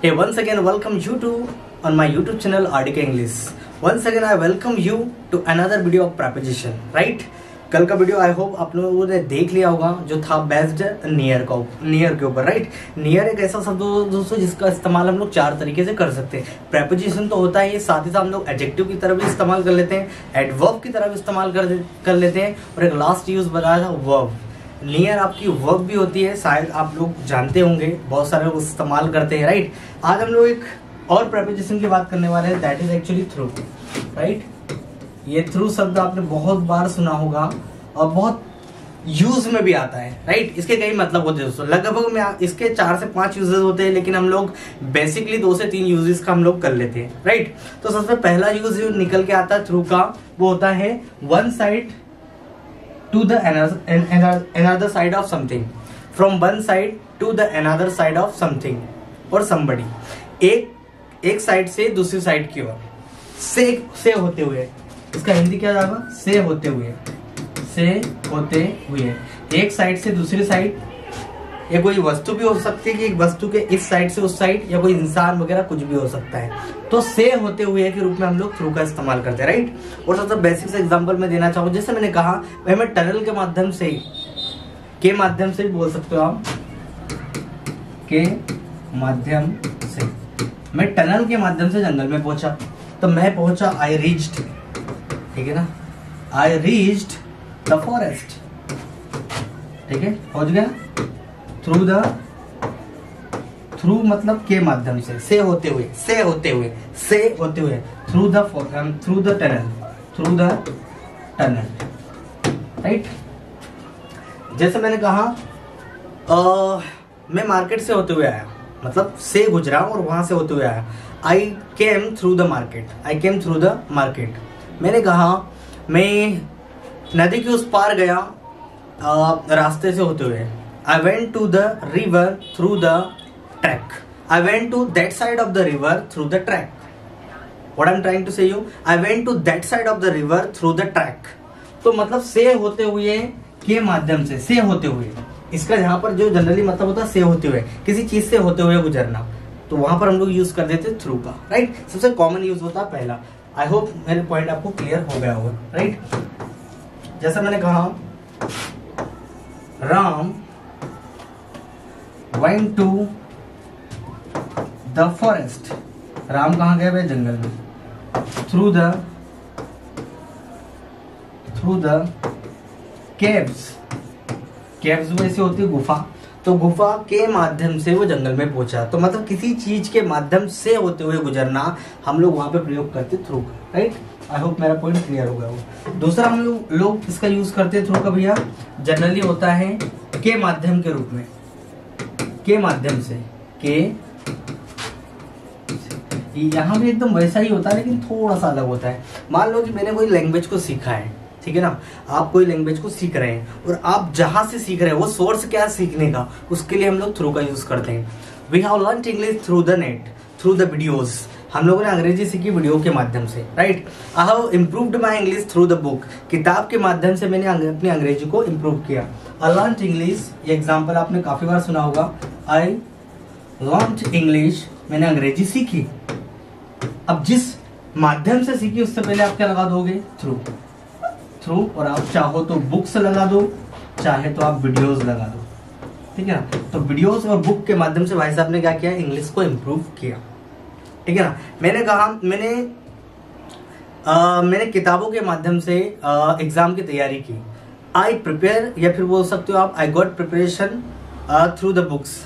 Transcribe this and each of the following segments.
Hey, once again, welcome you to on my YouTube channel RDK English. Once again, I welcome you to another video of preposition. Right? कल का video I hope आप लोगों ने देख लिया होगा जो था बेस्ड नियर के ऊपर. राइट, नियर एक ऐसा शब्द दोस्तों जिसका इस्तेमाल हम लोग चार तरीके से कर सकते हैं. प्रेपोजिशन तो होता है, साथ ही साथ हम लोग एडजेक्टिव की तरफ भी इस्तेमाल कर लेते हैं, एडवर्ब की तरफ इस्तेमाल कर लेते हैं, और एक लास्ट यूज बताया था वर्ब. नियर आपकी वर्ब भी होती है, शायद आप लोग जानते होंगे, बहुत सारे लोग इस्तेमाल करते हैं. राइट, आज हम लोग एक और प्रेपोजिशन की बात करने वाले हैं, that is actually through. Right, ये थ्रू शब्द आपने बहुत बार सुना होगा और बहुत यूज में भी आता है. राइट, इसके कई मतलब होते हैं दोस्तों, लगभग में इसके 4 से 5 यूजेस होते हैं, लेकिन हम लोग बेसिकली 2 से 3 यूजेस का हम लोग कर लेते हैं. राइट, तो सबसे पहला यूज जो निकल के आता है थ्रू का, वो होता है one side to the another side of something, from one side to the another side of something or somebody. एक साइड से दूसरी साइड की ओर, से होते हुए. इसका हिंदी क्या जाएगा? से होते हुए. एक साइड से दूसरी साइड. ये कोई वस्तु भी हो सकती है कि एक वस्तु के इस साइड से उस साइड, या कोई इंसान वगैरह कुछ भी हो सकता है. तो से होते हुए के रूप में हम लोग थ्रू का इस्तेमाल करते हैं. राइट, और सबसे बेसिक से एग्जांपल मैं देना चाहूँ, जैसे मैंने कहा भाई मैं टनल के माध्यम से भी बोल सकते हो आप, के माध्यम से. मैं टनल के माध्यम से जंगल में पहुंचा, तो मैं पहुंचा, आई रीच्ड. ठीक है ना, आई रीच्ड द फॉरेस्ट. ठीक है, पहुंच गया. थ्रू मतलब के माध्यम से होते हुए, थ्रू द टनल. राइट, जैसे मैंने कहा मैं मार्केट से होते हुए आया, मतलब से गुजरा और वहां से होते हुए आया. आई केम थ्रू द मार्केट. मैंने कहा मैं नदी के उस पार गया रास्ते से होते हुए. I went to the river through the track. I went to that side of the river through the track. What I'm trying to say you, I went to that side of the river through the track. तो मतलब से होते हुए के माध्यम से होते हुए, इसका यहाँ पर जो जनरली मतलब होता है से होते हुए, किसी चीज से होते हुए गुजरना, तो वहां पर हम लोग यूज कर देते थ्रू का. राइट, सबसे कॉमन यूज होता है पहला. आई होप मेरे पॉइंट आपको क्लियर हो गया होगा. राइट, जैसा मैंने कहा Ram went to the forest. Ram कहाँ गए भाई? जंगल में. through the caves वैसे होती है गुफा, तो गुफा के माध्यम से वो जंगल में पहुंचा. तो मतलब किसी चीज के माध्यम से होते हुए गुजरना हम लोग वहां पे प्रयोग करते थ्रू. राइट, आई होप मेरा पॉइंट क्लियर हो गया हो. दूसरा हम लोग इसका यूज करते थ्रू का भैया, जनरली होता है के माध्यम के रूप में. के माध्यम से, के यहाँ भी एकदम वैसा ही होता है, लेकिन थोड़ा सा अलग होता है. मान लो कि मैंने कोई लैंग्वेज को सीखा है, ठीक है ना, आप कोई लैंग्वेज को सीख रहे हैं, और आप जहां से सीख रहे हैं वो सोर्स क्या है सीखने का, उसके लिए हम लोग थ्रू का यूज करते हैं. We have learned English through the net, through the videos. हम लोगों ने अंग्रेजी सीखी वीडियो के माध्यम से. Right, I have improved my English through the book. किताब के माध्यम से मैंने अपनी अंग्रेजी को इम्प्रूव किया. आई लर्नड इंग्लिश, ये एग्जाम्पल आपने काफी बार सुना होगा. आई लर्नड इंग्लिश, मैंने अंग्रेजी सीखी. अब जिस माध्यम से सीखी उससे पहले आप क्या लगा दोगे? थ्रू. और आप चाहो तो बुक्स लगा दो, चाहे तो आप वीडियोस लगा दो. ठीक है ना, तो वीडियोस और बुक के माध्यम से भाई साहब ने क्या किया? इंग्लिश को इम्प्रूव किया. ठीक है ना, मैंने कहा मैंने किताबों के माध्यम से एग्जाम की तैयारी की. आई प्रिपेयर, या फिर बोल सकते हो आप I got preparation through the books,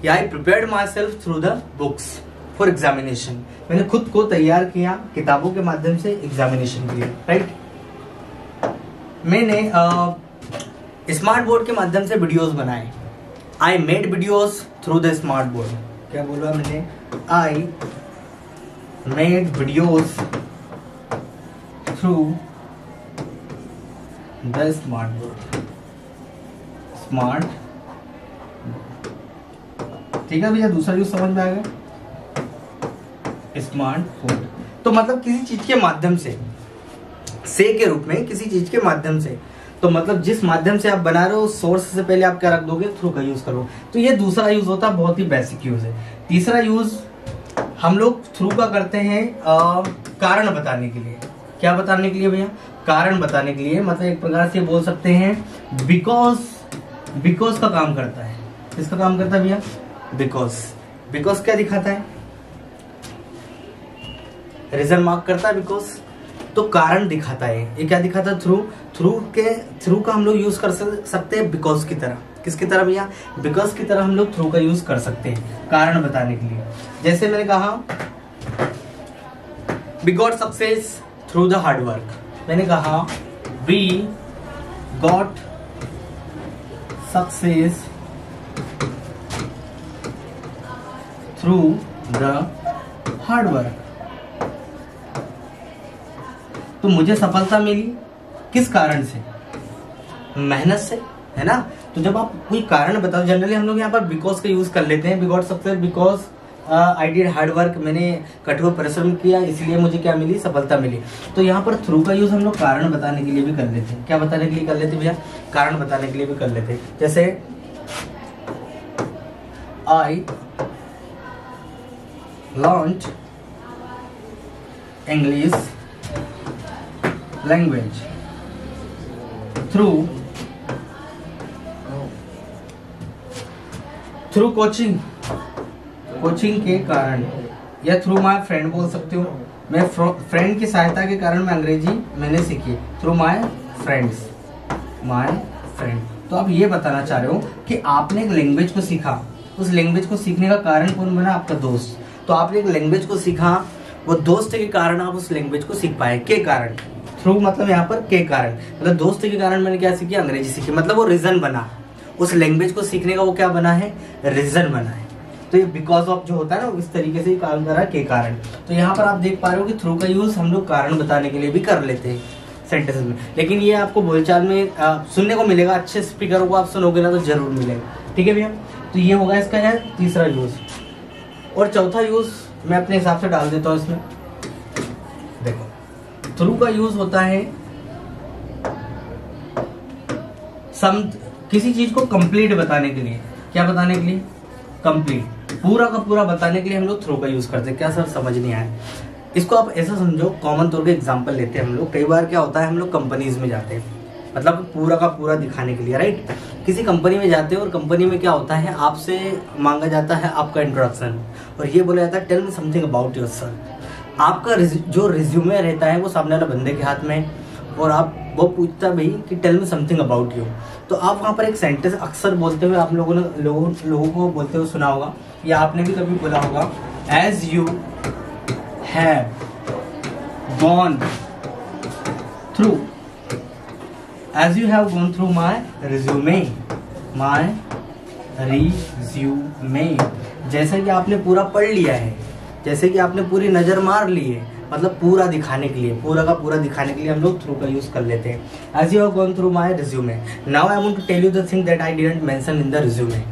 या I prepared myself through the books for examination. मैंने खुद को तैयार किया किताबों के माध्यम से एग्जामिनेशन के लिए. राइट, मैंने स्मार्ट बोर्ड के माध्यम से वीडियोस बनाए. I made videos through the smart board. क्या बोला मैंने? I made videos through the smart board. ठीक है भैया, दूसरा यूज समझ में आ गया, स्मार्टफोन. तो मतलब किसी चीज के माध्यम से के रूप में, किसी चीज के माध्यम से. तो मतलब जिस माध्यम से आप बना रहे हो सोर्स से पहले आप क्या रख दोगे? थ्रू का यूज करो. तो ये दूसरा यूज होता है, बहुत ही बेसिक यूज है. तीसरा यूज हम लोग थ्रू का करते हैं कारण बताने के लिए। क्या बताने के लिए भैया? कारण बताने के लिए। मतलब एक प्रकार से बोल सकते हैं बिकॉज का काम करता है। किसका काम करता है भैया? बिकॉज क्या दिखाता है? रीजन मार्क करता है बिकॉज, तो कारण दिखाता है। ये क्या दिखाता है? थ्रू का हम लोग यूज कर सकते हैं बिकॉज की तरह। किसकी तरह भैया? बिकॉज की तरह हम लोग थ्रू का यूज कर सकते हैं कारण बताने के लिए। जैसे मैंने कहा we got success through the hard work. मैंने कहा we got success through the hard work. तो मुझे सफलता मिली किस कारण से? मेहनत से, है ना। तो जब आप कोई कारण बताओ, जनरली हम लोग यहाँ पर बिकॉज का यूज कर लेते हैं। We got success because I did hard work, मैंने कठोर परिश्रम किया इसलिए मुझे क्या मिली? सफलता मिली। तो यहाँ पर थ्रू का यूज हम लोग कारण बताने के लिए भी कर लेते हैं। क्या बताने के लिए कर लेते हैं भैया? कारण बताने के लिए भी कर लेते हैं। जैसे I learned English language through coaching के कारण, या थ्रू माय फ्रेंड बोल सकते हो। मैं फ्रेंड की सहायता के कारण मैं अंग्रेजी मैंने सीखी। Through my friend. तो आप ये बताना चाह रहे हो कि आपने एक लैंग्वेज को सीखा, उस लैंग्वेज को सीखने का कारण कौन बना? आपका दोस्त। तो आपने एक लैंग्वेज को सीखा, वो दोस्त के कारण आप उस लैंग्वेज को सीख पाए। के कारण, थ्रू मतलब यहाँ पर के कारण, मतलब दोस्त के कारण मैंने क्या सीखी? अंग्रेजी सीखी। मतलब वो रीजन बना, उस लैंग्वेज को सीखने का वो क्या बना है? रीजन बना है। तो ये बिकॉज ऑफ जो होता है ना, इस तरीके से ही काम कर रहा है के कारण। तो यहाँ पर आप देख पा रहे हो कि थ्रू का यूज हम लोग कारण बताने के लिए भी कर लेते हैं सेंटेंस में। लेकिन ये आपको बोलचाल में सुनने को मिलेगा। अच्छे स्पीकर को आप सुनोगे ना तो जरूर मिलेगा। ठीक है भैया। तो ये होगा इसका है तीसरा यूज। और चौथा यूज मैं अपने हिसाब से डाल देता हूँ इसमें। देखो, थ्रू का यूज होता है किसी चीज को कंप्लीट बताने के लिए। क्या बताने के लिए? कंप्लीट, पूरा का पूरा बताने के लिए हम लोग थ्रू का यूज करते हैं। क्या सर समझ नहीं आया? इसको आप ऐसा समझो, कॉमन तौर पे एग्जांपल लेते हैं हम लोग। कई बार क्या होता है, हम लोग कंपनीज में जाते हैं, मतलब पूरा का पूरा दिखाने के लिए, राइट। किसी कंपनी में जाते हैं और कंपनी में क्या होता है, आपसे मांगा जाता है आपका इंट्रोडक्शन, और ये बोला जाता है tell me something about yourself. आपका जो रिज्यूमे रहता है वो सामने वाले बंदे के हाथ में, और आप वो पूछता भाई कि tell me something about you. तो आप वहाँ पर एक सेंटेंस अक्सर बोलते हुए आप लोगों ने लोगों को बोलते हुए सुना होगा, या आपने भी कभी बोला होगा, as you have gone through my resume, जैसे कि आपने पूरा पढ़ लिया है, जैसे कि आपने पूरी नजर मार ली है, मतलब पूरा दिखाने के लिए, पूरा का पूरा दिखाने के लिए हम लोग थ्रू का यूज कर लेते हैं। As you have gone through my resume, now I want to tell you the thing that I didn't mention in the resume.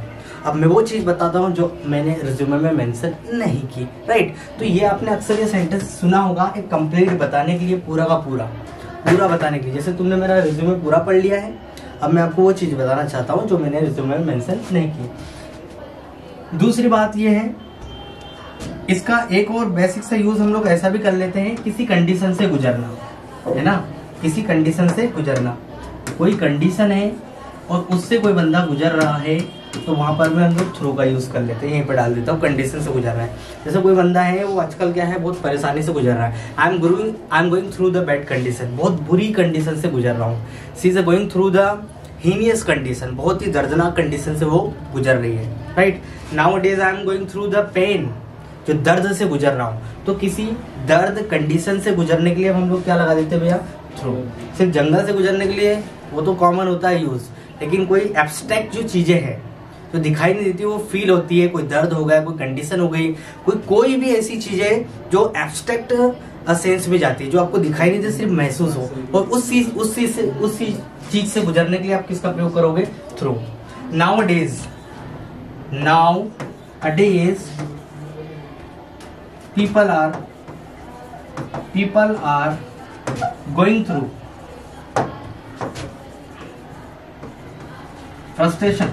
अब मैं वो चीज बताता हूँ जो मैंने रिज्यूमे में मेंशन नहीं की, राइट। तो ये आपने अक्सर ये सेंटेंस सुना होगा, एक कंप्लीट बताने के लिए, पूरा का पूरा बताने के लिए। जैसे तुमने मेरा रिज्यूमे पूरा पढ़ लिया है, अब मैं आपको वो चीज बताना चाहता हूँ जो मैंने रिज्यूमे में मेंशन नहीं की। दूसरी बात ये है, इसका एक और बेसिक सा यूज हम लोग ऐसा भी कर लेते हैं, किसी कंडीशन से गुजरना, है ना। किसी कंडीशन से गुजरना, कोई कंडीशन है और उससे कोई बंदा गुजर रहा है, तो वहां पर भी हम लोग थ्रू का यूज कर लेते हैं। यहीं पर डाल देता हूँ, कंडीशन से गुजर रहा है। जैसे कोई बंदा है, वो आजकल क्या है, बहुत परेशानी से गुजर रहा है। I am going through the bad condition, बहुत बुरी कंडीशन से गुजर रहा हूँ। She is going through the heinous condition, बहुत ही दर्दनाक कंडीशन से वो गुजर रही है, right. Now days I am going through the pain, जो दर्द से गुजर रहा हूँ। तो किसी दर्द कंडीशन से गुजरने के लिए हम लोग क्या लगा देते हैं भैया, थ्रू। सिर्फ जंगल से गुजरने के लिए वो तो कॉमन होता है यूज, लेकिन कोई एब्स्ट्रैक्ट जो चीजें हैं जो दिखाई नहीं देती, वो फील होती है, कोई दर्द हो गया, कोई कंडीशन हो गई, कोई भी ऐसी चीज है जो एब्स्ट्रैक्ट सेंस में जाती है, जो आपको दिखाई नहीं देती, सिर्फ महसूस हो, और उस चीज से गुजरने के लिए आप किसका प्रयोग करोगे, थ्रू। नाउ अडेज people are going through frustration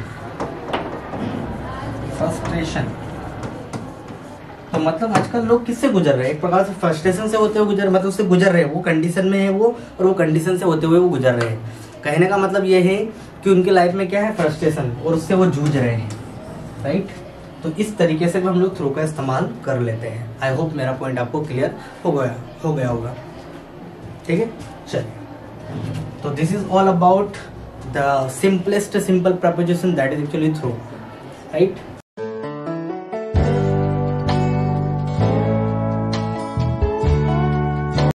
तो मतलब आजकल लोग किससे गुजर रहे हैं, एक प्रकार से फ्रस्ट्रेशन से होते हुए गुजर, मतलब उससे गुजर रहे हैं, वो कंडीशन में है वो, और वो कंडीशन से होते हुए वो गुजर रहे हैं। कहने का मतलब ये है कि उनकी लाइफ में क्या है, फ्रस्ट्रेशन, और उससे वो जूझ रहे हैं, राइट। तो इस तरीके से भी हम लोग थ्रो का इस्तेमाल कर लेते हैं। आई होप मेरा पॉइंट आपको क्लियर हो गया होगा, ठीक है। चलिए, तो this is all about the simple proposition that is actually throw, right.